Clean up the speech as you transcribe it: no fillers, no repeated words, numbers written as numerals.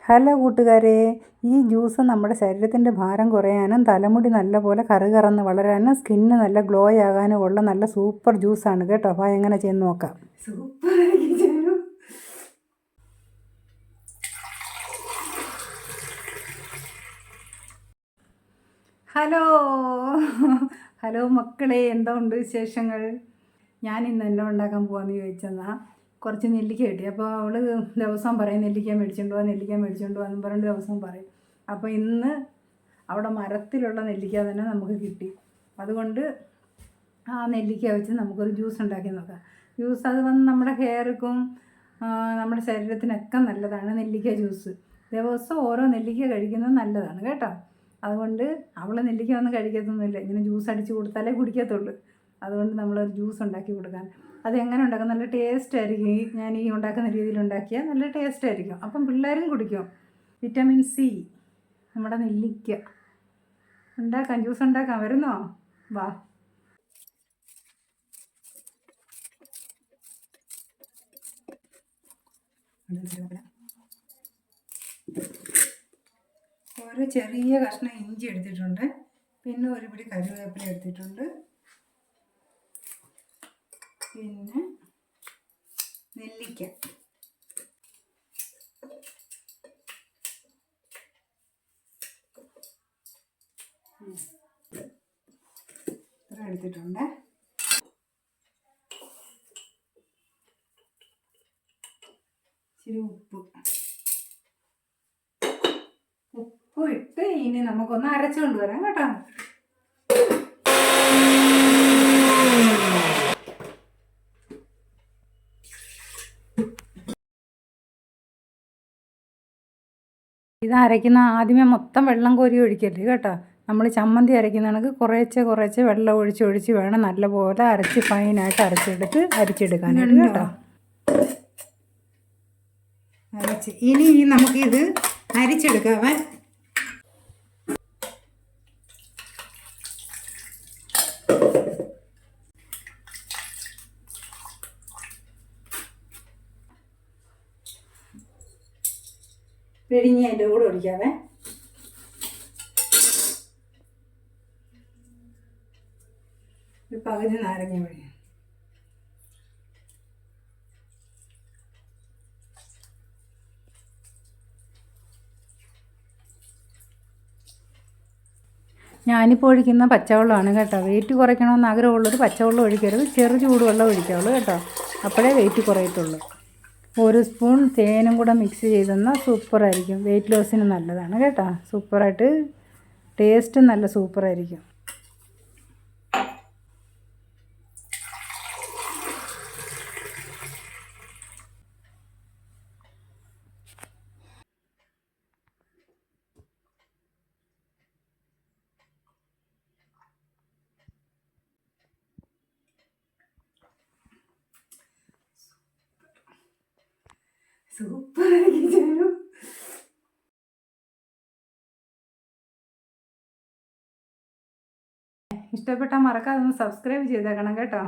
Hello കൂട്ടുകാരെ, ഈ juice നമ്മുടെ ശരീരത്തിൻ്റെ ഭാരം കുറയാനും തലമുടി നല്ലപോലെ കറുകറന്ന് വളരാനും സ്കിന്ന് നല്ല ഗ്ലോ ആകാനും ഉള്ള നല്ല സൂപ്പർ ജ്യൂസാണ് കേട്ടോ. അപ്പോൾ എങ്ങനെ ചെയ്യുന്ന നോക്കാം. സൂപ്പർ. ഹലോ ഹലോ മക്കളെ, എന്താ ഉണ്ട് വിശേഷങ്ങൾ? ഞാൻ ഇന്ന് എന്നെ ഉണ്ടാക്കാൻ പോകാമെന്ന് ചോദിച്ചെന്നാൽ കുറച്ച് നെല്ലിക്ക കിട്ടി. അപ്പോൾ അവൾ ദിവസം പറയും നെല്ലിക്ക മേടിച്ചുകൊണ്ട് പോകാമെന്ന് പറഞ്ഞിട്ട് ദിവസം പറയും. അപ്പോൾ ഇന്ന് അവിടെ മരത്തിലുള്ള നെല്ലിക്ക തന്നെ നമുക്ക് കിട്ടി. അതുകൊണ്ട് ആ നെല്ലിക്ക വെച്ച് നമുക്കൊരു ജ്യൂസ് ഉണ്ടാക്കി നോക്കാം. ജ്യൂസ് അത് വന്ന് നമ്മുടെ ഹെയർക്കും നമ്മുടെ ശരീരത്തിനൊക്കെ നല്ലതാണ് നെല്ലിക്ക ജ്യൂസ്. ദിവസം ഓരോ നെല്ലിക്ക കഴിക്കുന്നത് നല്ലതാണ് കേട്ടോ. അതുകൊണ്ട് അവൾ നെല്ലിക്ക ഒന്നും കഴിക്കത്തൊന്നുമില്ല, ഇങ്ങനെ ജ്യൂസ് അടിച്ച് കൊടുത്താലേ കുടിക്കത്തുള്ളൂ. അതുകൊണ്ട് നമ്മളൊരു ജ്യൂസ് ഉണ്ടാക്കി കൊടുക്കാൻ. അത് എങ്ങനെ ഉണ്ടാക്കും? നല്ല ടേസ്റ്റ് ആയിരിക്കും. ഞാൻ ഈ ഉണ്ടാക്കുന്ന രീതിയിൽ ഉണ്ടാക്കിയാൽ നല്ല ടേസ്റ്റ് ആയിരിക്കും. അപ്പം പിള്ളേരും കുടിക്കും. വിറ്റാമിൻ സി, നമ്മുടെ നെല്ലിക്ക ഉണ്ടാക്കാം, ജ്യൂസ് ഉണ്ടാക്കാം. വരുന്നോ? വാ. ഒരു ചെറിയ കഷ്ണം ഇഞ്ചി എടുത്തിട്ടുണ്ട്, പിന്നെ ഒരു പിടി കറിവേപ്പില എടുത്തിട്ടുണ്ട്, പിന്നെ നെല്ലിക്ക, ഇത്ര എടുത്തിട്ടുണ്ട്. ഇച്ചിരി ഉപ്പ് ഇട്ട് ഇനി നമുക്കൊന്ന് അരച്ചുകൊണ്ട് വരാം കേട്ടോ. ഇത് അരയ്ക്കുന്ന ആദ്യമേ മൊത്തം വെള്ളം കോരി ഒഴിക്കരുത് കേട്ടോ. നമ്മൾ ചമ്മന്തി അരയ്ക്കുന്നതാണെങ്കിൽ കുറേശ്ശെ വെള്ളം ഒഴിച്ച് വേണം നല്ലപോലെ അരച്ച് ഫൈനായിട്ട് അരിച്ചെടുക്കാനായിട്ട് കേട്ടോ. ഇനി നമുക്കിത് അരിച്ചെടുക്കാവേ. പിഴിഞ്ഞ് അതിൻ്റെ കൂടെ ഒഴിക്കാവേ. ഒരു പകുതി നാരങ്ങ പിഴിഞ്ഞ്. ഞാനിപ്പോൾ ഒഴിക്കുന്ന പച്ചവെള്ളമാണ് കേട്ടോ. വെയിറ്റ് കുറയ്ക്കണമെന്ന് ആഗ്രഹമുള്ളൊരു പച്ചവെള്ളം ഒഴിക്കരുത്, ചെറു ചൂടുവെള്ളം ഒഴിക്കാവുള്ളൂ കേട്ടോ. അപ്പോഴേ വെയിറ്റ് കുറയത്തുള്ളൂ. ഒരു സ്പൂൺ തേനും കൂടെ മിക്സ് ചെയ്തെന്നാൽ സൂപ്പറായിരിക്കും. വെയിറ്റ് ലോസിന് നല്ലതാണ് കേട്ടോ. സൂപ്പറായിട്ട് ടേസ്റ്റും നല്ല സൂപ്പറായിരിക്കും. സൂപ്പറായിരിക്കും. ഇഷ്ടപ്പെട്ടാൽ മറക്കാതെ ഒന്ന് സബ്സ്ക്രൈബ് ചെയ്തേക്കണം കേട്ടോ.